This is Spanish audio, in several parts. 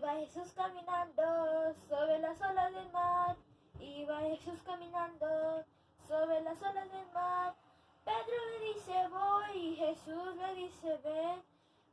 Iba Jesús caminando sobre las olas del mar. Iba Jesús caminando sobre las olas del mar. Pedro le dice voy y Jesús le dice ven.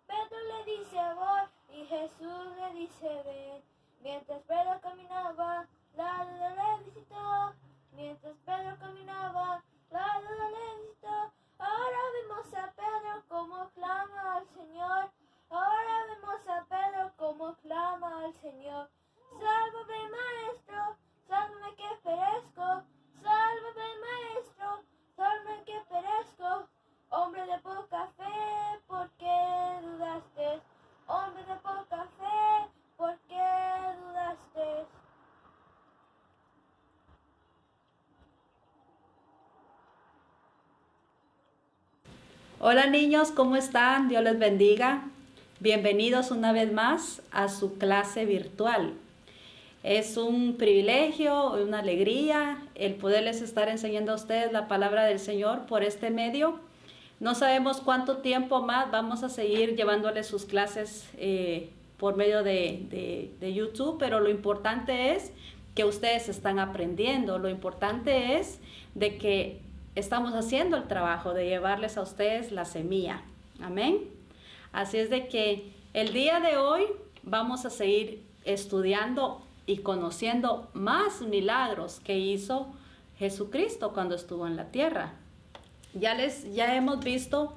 Pedro le dice voy y Jesús le dice ven. Mientras Pedro caminaba, la duda le visitó. Mientras Pedro caminaba, la duda le visitó. Ahora vemos a Pedro como clama al Señor. Ahora vemos a Pedro como clama al Señor. Sálvame, maestro, sálvame que perezco. Sálvame, maestro, sálvame que perezco. Hombre de poca fe, ¿por qué dudaste? Hombre de poca fe, ¿por qué dudaste? Hola niños, ¿cómo están? Dios les bendiga. Bienvenidos una vez más a su clase virtual. Es un privilegio, una alegría el poderles estar enseñando a ustedes la palabra del Señor por este medio. No sabemos cuánto tiempo más vamos a seguir llevándoles sus clases por medio de YouTube, pero lo importante es que ustedes están aprendiendo. Lo importante es de que estamos haciendo el trabajo de llevarles a ustedes la semilla. Amén. Así es de que el día de hoy vamos a seguir estudiando y conociendo más milagros que hizo Jesucristo cuando estuvo en la tierra. Ya hemos visto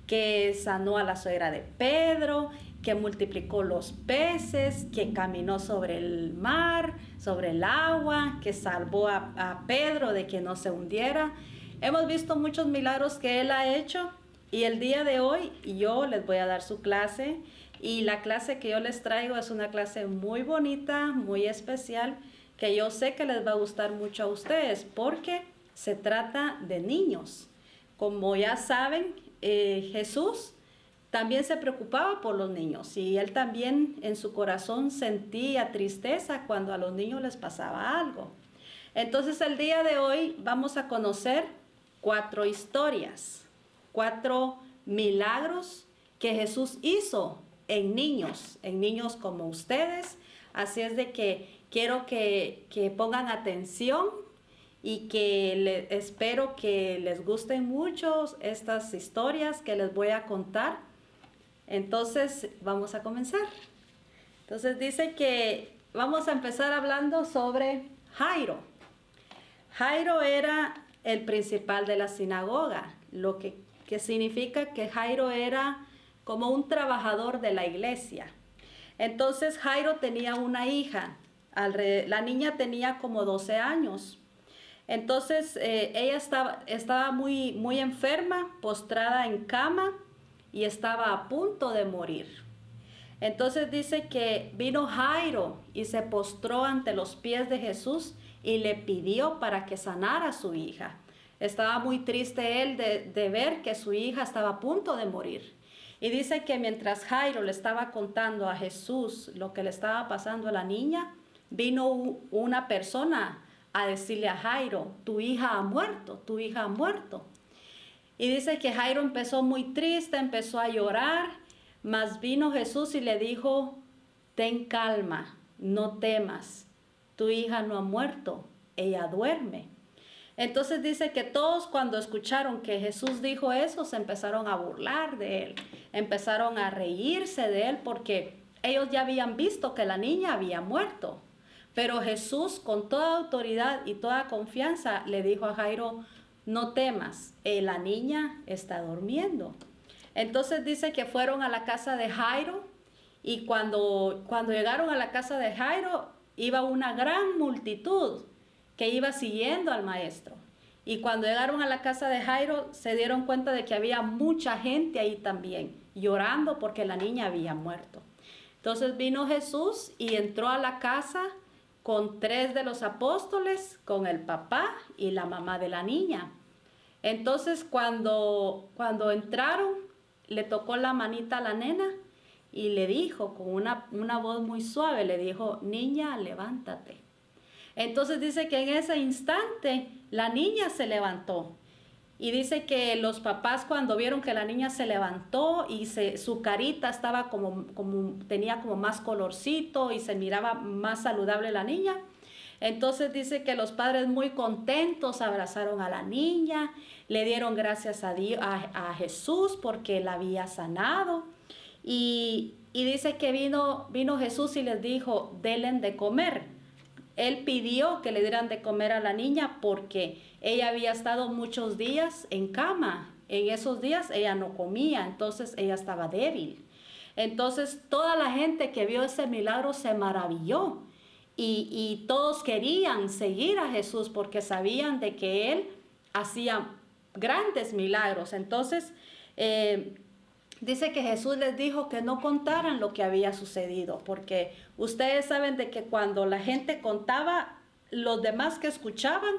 que sanó a la suegra de Pedro, que multiplicó los peces, que caminó sobre el mar, sobre el agua, que salvó a Pedro de que no se hundiera. Hemos visto muchos milagros que Él ha hecho y el día de hoy yo les voy a dar su clase y la clase que yo les traigo es una clase muy bonita, muy especial, que yo sé que les va a gustar mucho a ustedes porque se trata de niños. Como ya saben, Jesús también se preocupaba por los niños y Él también en su corazón sentía tristeza cuando a los niños les pasaba algo. Entonces el día de hoy vamos a conocer 4 historias, 4 milagros que Jesús hizo en niños como ustedes. Así es de que quiero que pongan atención y que espero que les gusten mucho estas historias que les voy a contar. Entonces vamos a comenzar. Entonces dice que vamos a empezar hablando sobre Jairo. Jairo era el principal de la sinagoga, lo que significa que Jairo era como un trabajador de la iglesia. Entonces Jairo tenía una hija, la niña tenía como 12 años. Entonces ella estaba muy enferma, postrada en cama y estaba a punto de morir. Entonces dice que vino Jairo y se postró ante los pies de Jesús y le pidió para que sanara a su hija. Estaba muy triste él de ver que su hija estaba a punto de morir. Y dice que mientras Jairo le estaba contando a Jesús lo que le estaba pasando a la niña, vino una persona a decirle a Jairo, tu hija ha muerto, tu hija ha muerto. Y dice que Jairo empezó muy triste, empezó a llorar, mas vino Jesús y le dijo, ten calma, no temas, tu hija no ha muerto, ella duerme. Entonces dice que todos cuando escucharon que Jesús dijo eso, se empezaron a burlar de él, empezaron a reírse de él porque ellos ya habían visto que la niña había muerto. Pero Jesús con toda autoridad y toda confianza le dijo a Jairo, no temas, la niña está durmiendo. Entonces dice que fueron a la casa de Jairo y cuando llegaron a la casa de Jairo iba una gran multitud que iba siguiendo al maestro. Y cuando llegaron a la casa de Jairo se dieron cuenta de que había mucha gente ahí también, llorando porque la niña había muerto. Entonces vino Jesús y entró a la casa con 3 de los apóstoles, con el papá y la mamá de la niña. Entonces cuando entraron, le tocó la manita a la nena y le dijo con una voz muy suave, le dijo, niña, levántate. Entonces dice que en ese instante la niña se levantó Y dice que los papás cuando vieron que la niña se levantó y su carita estaba tenía como más colorcito y se miraba más saludable la niña. Entonces dice que los padres muy contentos abrazaron a la niña, le dieron gracias a Dios, a Jesús porque la había sanado. Y dice que vino Jesús y les dijo, denle de comer. Él pidió que le dieran de comer a la niña porque ella había estado muchos días en cama. En esos días ella no comía, entonces ella estaba débil. Entonces toda la gente que vio ese milagro se maravilló y todos querían seguir a Jesús porque sabían de que Él hacía grandes milagros. Entonces dice que Jesús les dijo que no contaran lo que había sucedido, porque ustedes saben de que cuando la gente contaba, los demás que escuchaban,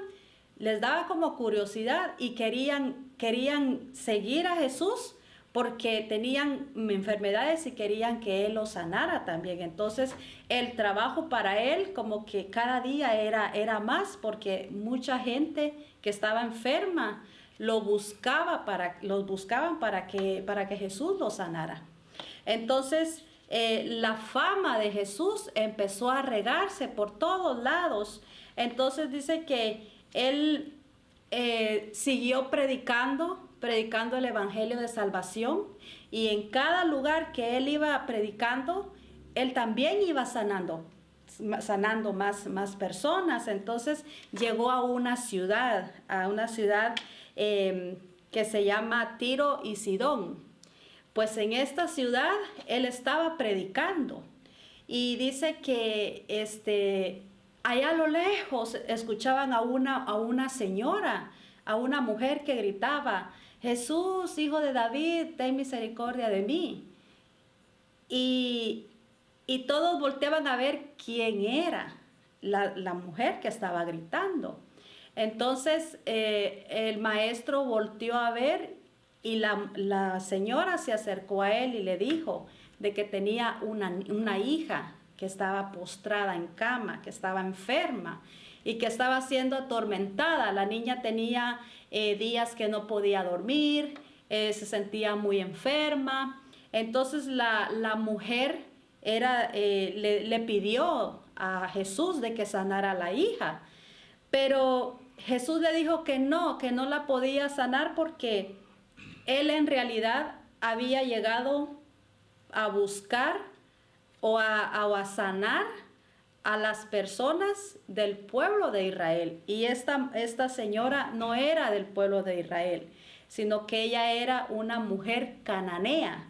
les daba como curiosidad y querían seguir a Jesús porque tenían enfermedades y querían que Él los sanara también. Entonces, el trabajo para Él como que cada día era más, porque mucha gente que estaba enferma los buscaban para que Jesús los sanara. Entonces, la fama de Jesús empezó a regarse por todos lados. Entonces dice que Él siguió predicando el evangelio de salvación, y en cada lugar que Él iba predicando, Él también iba sanando más personas. Entonces llegó a una ciudad que se llama Tiro y Sidón. Pues en esta ciudad Él estaba predicando, y dice que allá a lo lejos escuchaban a una señora, a una mujer que gritaba, Jesús, hijo de David, ten misericordia de mí. Y todos volteaban a ver quién era la mujer que estaba gritando. Entonces el maestro volteó a ver, y la señora se acercó a él y le dijo de que tenía una hija que estaba postrada en cama, que estaba enferma y que estaba siendo atormentada. La niña tenía días que no podía dormir, se sentía muy enferma. Entonces la mujer le pidió a Jesús de que sanara a la hija, pero Jesús le dijo que no la podía sanar, porque Él en realidad había llegado a buscar o a sanar a las personas del pueblo de Israel. Y esta señora no era del pueblo de Israel, sino que ella era una mujer cananea.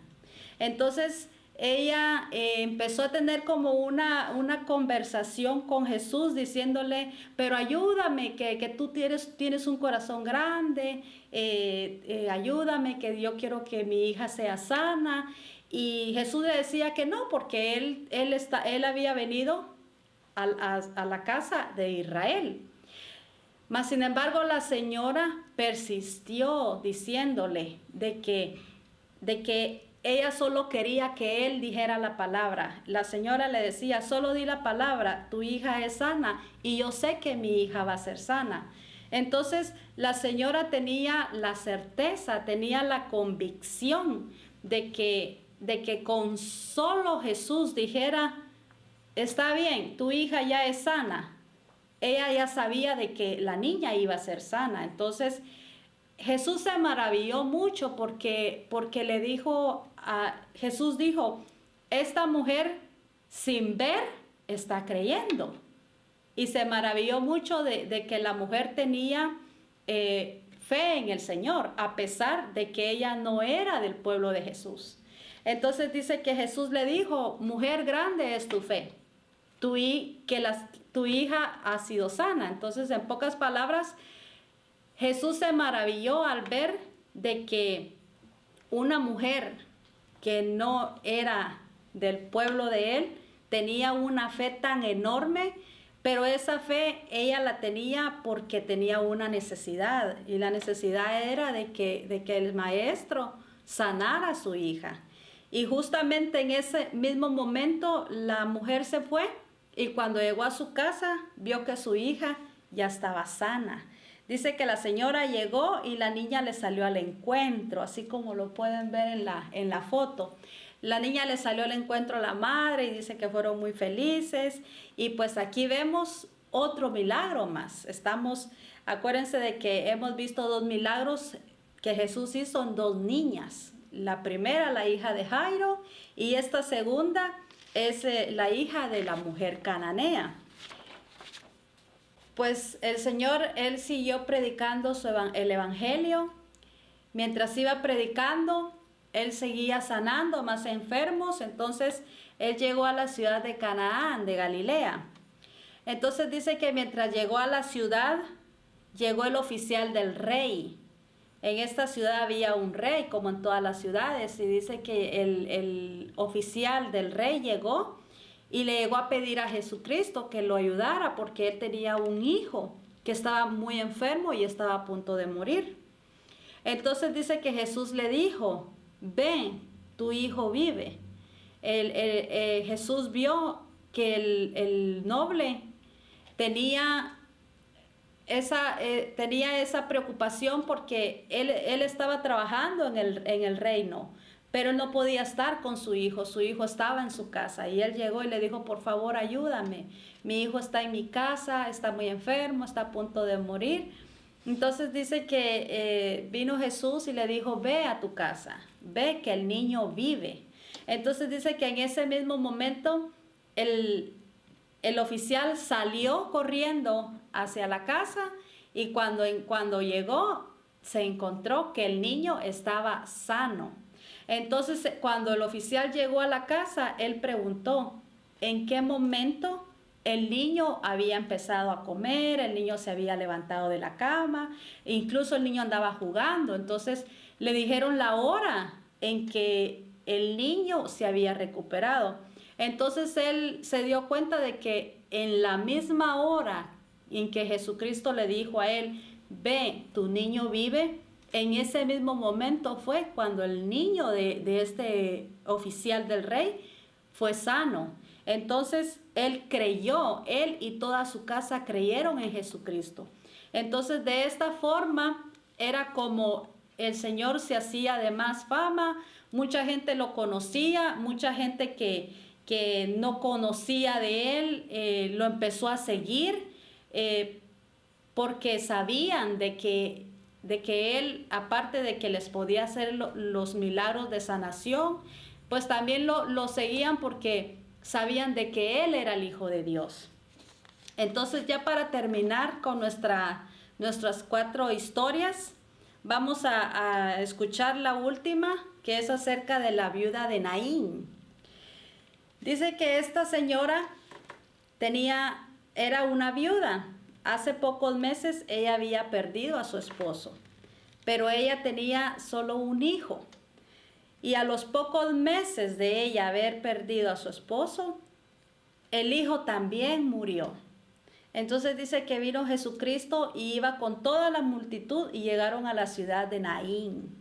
Entonces ella empezó a tener como una conversación con Jesús, diciéndole, pero ayúdame, que tú tienes un corazón grande, ayúdame, que yo quiero que mi hija sea sana. Y Jesús le decía que no, porque él había venido a la casa de Israel. Mas sin embargo la señora persistió diciéndole de que ella solo quería que él dijera la palabra. La señora le decía, solo di la palabra, tu hija es sana y yo sé que mi hija va a ser sana. Entonces la señora tenía la certeza, tenía la convicción de que con solo Jesús dijera, está bien, tu hija ya es sana. Ella ya sabía de que la niña iba a ser sana. Entonces Jesús se maravilló mucho porque Jesús dijo, esta mujer sin ver está creyendo. Y se maravilló mucho de que la mujer tenía fe en el Señor, a pesar de que ella no era del pueblo de Jesús. Entonces dice que Jesús le dijo, mujer, grande es tu fe, tu hija ha sido sana. Entonces, en pocas palabras, Jesús se maravilló al ver de que una mujer que no era del pueblo de Él tenía una fe tan enorme, pero esa fe ella la tenía porque tenía una necesidad, y la necesidad era de que el maestro sanara a su hija. Y justamente en ese mismo momento la mujer se fue, y cuando llegó a su casa vio que su hija ya estaba sana. Dice que la señora llegó y la niña le salió al encuentro, así como lo pueden ver en la foto. La niña le salió al encuentro a la madre y dice que fueron muy felices. Y pues aquí vemos otro milagro más. Acuérdense de que hemos visto 2 milagros que Jesús hizo en 2 niñas. La primera, la hija de Jairo, y esta segunda es la hija de la mujer cananea. Pues el Señor, Él siguió predicando el Evangelio. Mientras iba predicando, Él seguía sanando a más enfermos. Entonces, Él llegó a la ciudad de Canaán, de Galilea. Entonces dice que mientras llegó a la ciudad, llegó el oficial del rey. En esta ciudad había un rey, como en todas las ciudades, y dice que el oficial del rey llegó y le llegó a pedir a Jesucristo que lo ayudara porque él tenía un hijo que estaba muy enfermo y estaba a punto de morir. Entonces dice que Jesús le dijo, ven, tu hijo vive. Jesús vio que el noble tenía esa preocupación porque él estaba trabajando en el reino, pero él no podía estar con su hijo estaba en su casa y él llegó y le dijo, por favor ayúdame, mi hijo está en mi casa, está muy enfermo, está a punto de morir. Entonces dice que vino Jesús y le dijo, ve a tu casa, ve que el niño vive. Entonces dice que en ese mismo momento el oficial salió corriendo hacia la casa y cuando llegó se encontró que el niño estaba sano. Entonces cuando el oficial llegó a la casa, él preguntó en qué momento el niño había empezado a comer, el niño se había levantado de la cama, incluso el niño andaba jugando. Entonces le dijeron la hora en que el niño se había recuperado. Entonces él se dio cuenta de que en la misma hora en que Jesucristo le dijo a él, ve, tu niño vive, en ese mismo momento fue cuando el niño de este oficial del rey fue sano. Entonces él creyó, él y toda su casa creyeron en Jesucristo. Entonces de esta forma era como el Señor se hacía de más fama, mucha gente lo conocía, mucha gente que no conocía de él, lo empezó a seguir porque sabían de que él, aparte de que les podía hacer los milagros de sanación, pues también lo seguían porque sabían de que él era el Hijo de Dios. Entonces ya para terminar con nuestras 4 historias, vamos a escuchar la última, que es acerca de la viuda de Naín. Dice que esta señora era una viuda. Hace pocos meses ella había perdido a su esposo, pero ella tenía solo un hijo. Y a los pocos meses de ella haber perdido a su esposo, el hijo también murió. Entonces dice que vino Jesucristo y iba con toda la multitud y llegaron a la ciudad de Naín.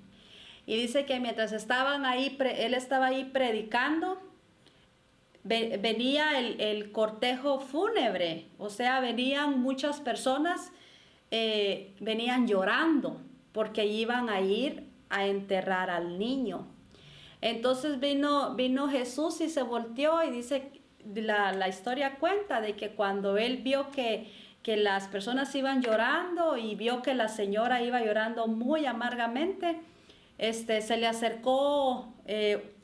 Y dice que mientras estaban ahí, él estaba ahí predicando, venía el cortejo fúnebre, o sea, venían muchas personas, venían llorando porque iban a ir a enterrar al niño. Entonces vino Jesús y se volteó y dice, la historia cuenta de que cuando él vio que las personas iban llorando y vio que la señora iba llorando muy amargamente, se le acercó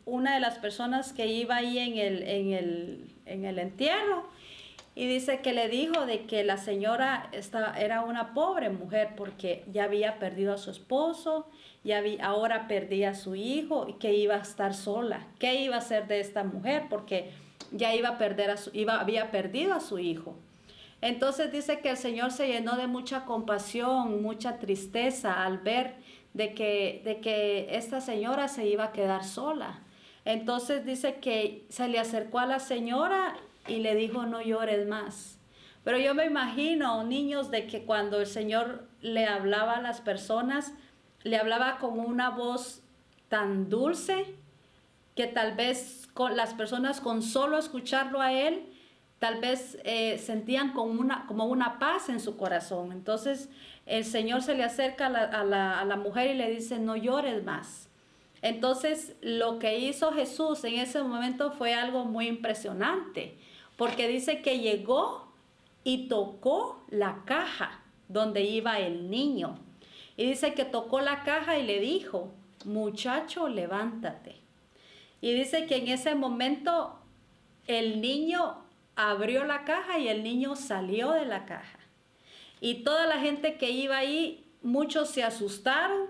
una de las personas que iba ahí en el entierro y dice que le dijo de que la señora era una pobre mujer porque ya había perdido a su esposo, ahora perdía a su hijo y que iba a estar sola. ¿Qué iba a hacer de esta mujer? Porque ya había perdido a su hijo. Entonces dice que el Señor se llenó de mucha compasión, mucha tristeza al ver de que esta señora se iba a quedar sola. Entonces dice que se le acercó a la señora y le dijo, no llores más. Pero yo me imagino, niños, de que cuando el Señor le hablaba a las personas, le hablaba con una voz tan dulce que tal vez las personas con solo escucharlo a él tal vez sentían como una paz en su corazón. Entonces el Señor se le acerca a la mujer y le dice, no llores más. Entonces lo que hizo Jesús en ese momento fue algo muy impresionante, porque dice que llegó y tocó la caja donde iba el niño. Y dice que tocó la caja y le dijo, muchacho, levántate. Y dice que en ese momento el niño abrió la caja y el niño salió de la caja. Y toda la gente que iba ahí, muchos se asustaron,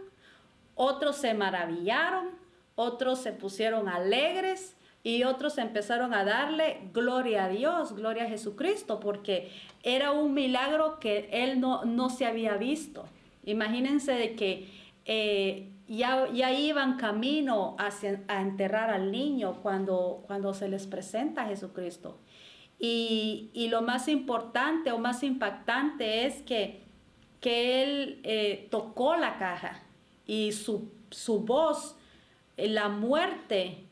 otros se maravillaron, otros se pusieron alegres y otros empezaron a darle gloria a Dios, gloria a Jesucristo, porque era un milagro que él no se había visto. Imagínense de que ya iban camino a enterrar al niño cuando se les presenta a Jesucristo. Y lo más importante o más impactante es que él tocó la caja y su voz, la muerte,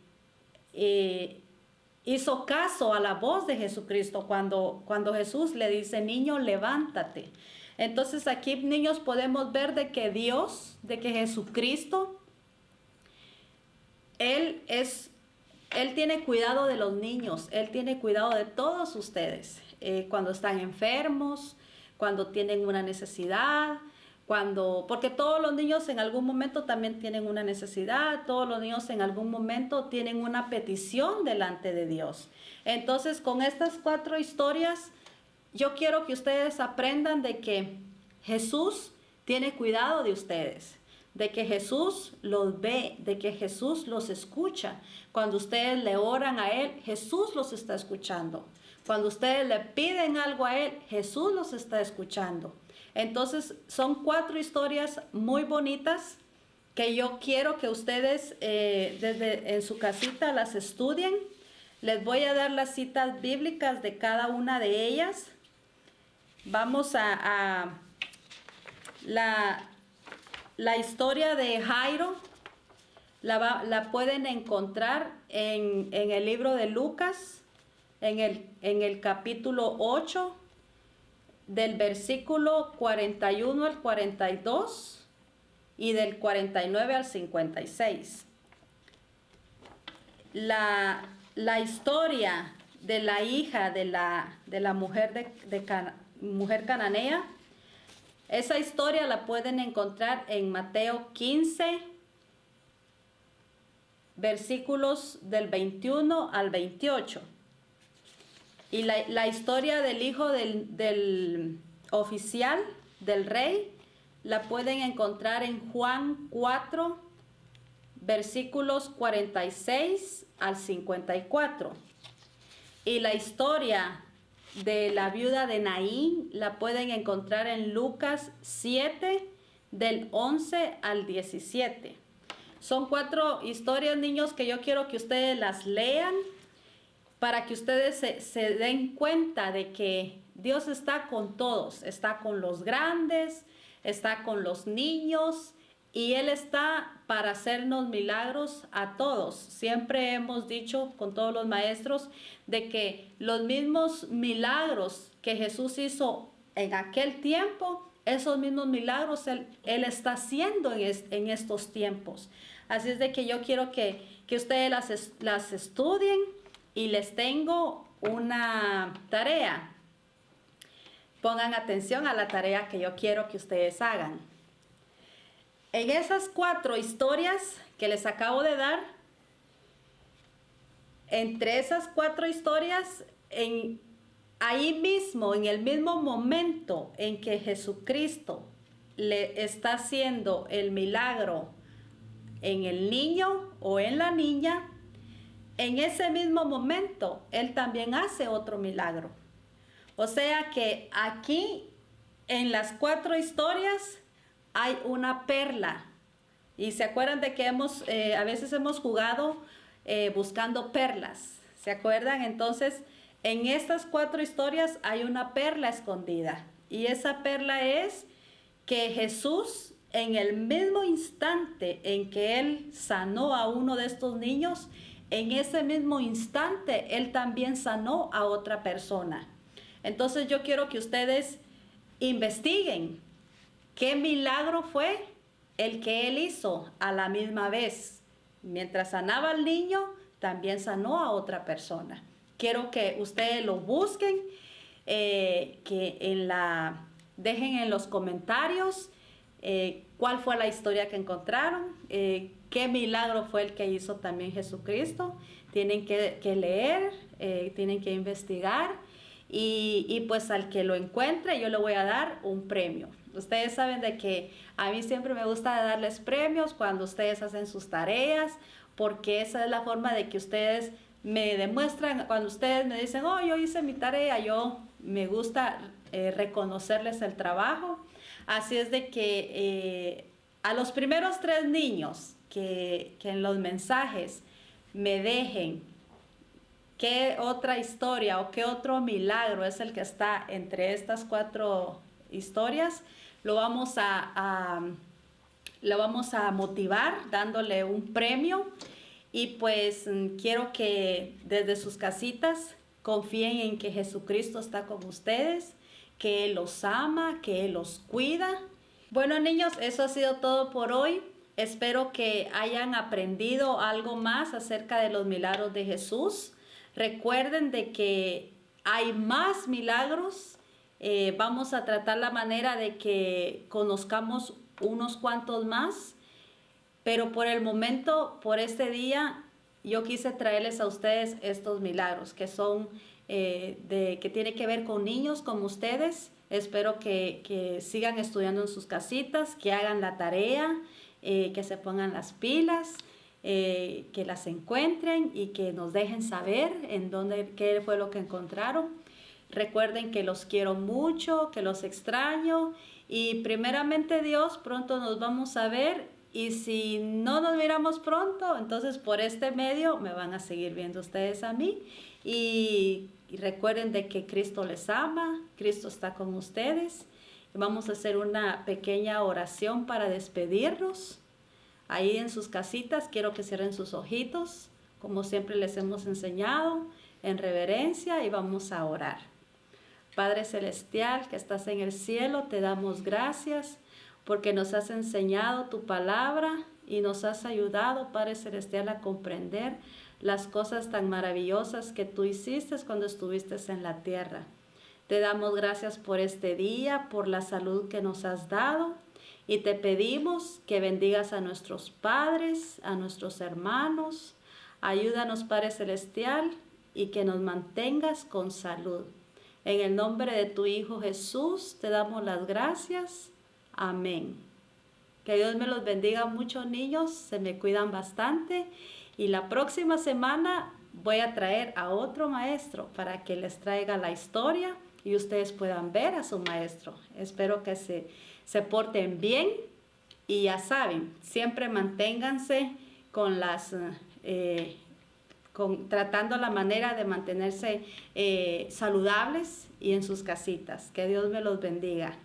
hizo caso a la voz de Jesucristo cuando Jesús le dice, niño, levántate. Entonces aquí, niños, podemos ver de que Dios, de que Jesucristo, Él tiene cuidado de los niños, Él tiene cuidado de todos ustedes, cuando están enfermos, cuando tienen una necesidad, porque todos los niños en algún momento también tienen una necesidad, todos los niños en algún momento tienen una petición delante de Dios. Entonces, con estas 4 historias, yo quiero que ustedes aprendan de que Jesús tiene cuidado de ustedes, de que Jesús los ve, de que Jesús los escucha. Cuando ustedes le oran a Él, Jesús los está escuchando. Cuando ustedes le piden algo a Él, Jesús los está escuchando. Entonces, son 4 historias muy bonitas que yo quiero que ustedes en su casita las estudien. Les voy a dar las citas bíblicas de cada una de ellas. Vamos a la historia de Jairo. La pueden encontrar en el libro de Lucas, en el capítulo 8, del versículo 41 al 42 y del 49 al 56. La historia de la hija de la mujer mujer cananea, esa historia la pueden encontrar en Mateo 15, versículos del 21 al 28. Y la historia del hijo del oficial, del rey, la pueden encontrar en Juan 4, versículos 46 al 54. Y la historia de la viuda de Naín la pueden encontrar en Lucas 7, del 11 al 17. Son 4 historias, niños, que yo quiero que ustedes las lean para que ustedes se den cuenta de que Dios está con todos, está con los grandes, está con los niños y Él está para hacernos milagros a todos. Siempre hemos dicho con todos los maestros de que los mismos milagros que Jesús hizo en aquel tiempo, esos mismos milagros Él está haciendo en estos tiempos. Así es de que yo quiero que ustedes las estudien y les tengo una tarea. Pongan atención a la tarea que yo quiero que ustedes hagan. En esas 4 historias que les acabo de dar, entre esas 4 historias, ahí mismo, en el mismo momento en que Jesucristo le está haciendo el milagro en el niño o en la niña, en ese mismo momento Él también hace otro milagro. O sea que aquí en las 4 historias hay una perla. Y se acuerdan de que a veces hemos jugado buscando perlas. ¿Se acuerdan? Entonces, en estas 4 historias hay una perla escondida. Y esa perla es que Jesús, en el mismo instante en que Él sanó a uno de estos niños, en ese mismo instante Él también sanó a otra persona. Entonces yo quiero que ustedes investiguen qué milagro fue el que Él hizo a la misma vez. Mientras sanaba al niño, también sanó a otra persona. Quiero que ustedes lo busquen, dejen en los comentarios cuál fue la historia que encontraron, qué milagro fue el que hizo también Jesucristo. Tienen que leer, tienen que investigar y pues al que lo encuentre yo le voy a dar un premio. Ustedes saben de que a mí siempre me gusta darles premios cuando ustedes hacen sus tareas, porque esa es la forma de que ustedes me demuestran, cuando ustedes me dicen, oh, yo hice mi tarea, me gusta reconocerles el trabajo. Así es de que a los primeros 3 niños que en los mensajes me dejen qué otra historia o qué otro milagro es el que está entre estas 4 historias, lo vamos a motivar dándole un premio. Y pues quiero que desde sus casitas confíen en que Jesucristo está con ustedes, que Él los ama, que Él los cuida. Bueno, niños, eso ha sido todo por hoy. Espero que hayan aprendido algo más acerca de los milagros de Jesús. Recuerden de que hay más milagros. Vamos a tratar la manera de que conozcamos unos cuantos más. Pero por el momento, por este día, yo quise traerles a ustedes estos milagros que son que tiene que ver con niños como ustedes. Espero que sigan estudiando en sus casitas, que hagan la tarea, que se pongan las pilas, que las encuentren y que nos dejen saber qué fue lo que encontraron. Recuerden que los quiero mucho, que los extraño y primeramente Dios, pronto nos vamos a ver. Y si no nos miramos pronto, entonces por este medio me van a seguir viendo ustedes a mí. Y recuerden de que Cristo les ama, Cristo está con ustedes. Y vamos a hacer una pequeña oración para despedirnos. Ahí en sus casitas quiero que cierren sus ojitos, como siempre les hemos enseñado, en reverencia, y vamos a orar. Padre Celestial, que estás en el cielo, te damos gracias porque nos has enseñado tu palabra y nos has ayudado, Padre Celestial, a comprender las cosas tan maravillosas que tú hiciste cuando estuviste en la tierra. Te damos gracias por este día, por la salud que nos has dado y te pedimos que bendigas a nuestros padres, a nuestros hermanos. Ayúdanos, Padre Celestial, y que nos mantengas con salud. En el nombre de tu Hijo Jesús te damos las gracias. Amén. Que Dios me los bendiga mucho, niños. Se me cuidan bastante. Y la próxima semana voy a traer a otro maestro para que les traiga la historia y ustedes puedan ver a su maestro. Espero que se porten bien. Y ya saben, siempre manténganse con tratando la manera de mantenerse saludables y en sus casitas. Que Dios me los bendiga.